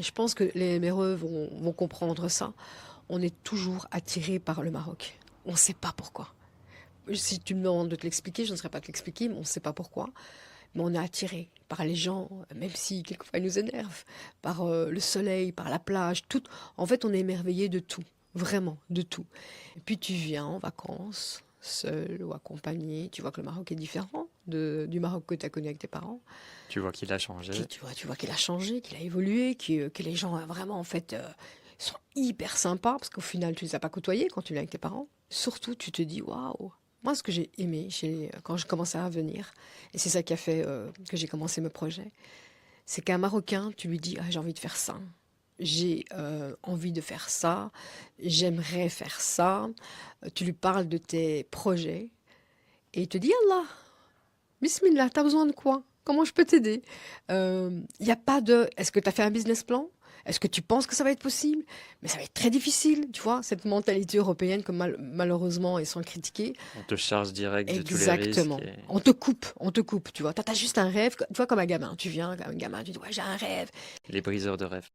Et je pense que les MRE vont comprendre ça. On est toujours attiré par le Maroc. On ne sait pas pourquoi. Si tu me demandes de te l'expliquer, je ne saurais pas te l'expliquer, mais on ne sait pas pourquoi. Mais on est attiré par les gens, même si quelquefois ils nous énervent, par le soleil, par la plage, tout. En fait, on est émerveillé de tout, vraiment, de tout. Et puis tu viens en vacances, seul ou accompagné, tu vois que le Maroc est différent du Maroc que tu as connu avec tes parents. Tu vois qu'il a changé. Tu vois qu'il a changé, qu'il a évolué, que les gens vraiment, en fait, sont hyper sympas, parce qu'au final, tu les as pas côtoyés quand tu viens avec tes parents. Surtout, tu te dis, waouh! Moi, ce que j'ai aimé quand je commençais à venir, et c'est ça qui a fait que j'ai commencé mes projets, c'est qu'un Marocain, tu lui dis, ah, j'ai envie de faire ça, j'ai envie de faire ça, j'aimerais faire ça. Tu lui parles de tes projets, et il te dit, Allah, Bismillah, t'as besoin de quoi? Comment je peux t'aider? Il n'y a pas de, est-ce que tu as fait un business plan? Est-ce que tu penses que ça va être possible? Mais ça va être très difficile, tu vois, cette mentalité européenne, comme malheureusement ils sont critiqués. On te charge direct de tous les risques Exactement. et On te coupe, tu vois. T'as juste un rêve, tu vois, comme un gamin. Tu viens, comme un gamin, tu dis, ouais, j'ai un rêve. les briseurs de rêves.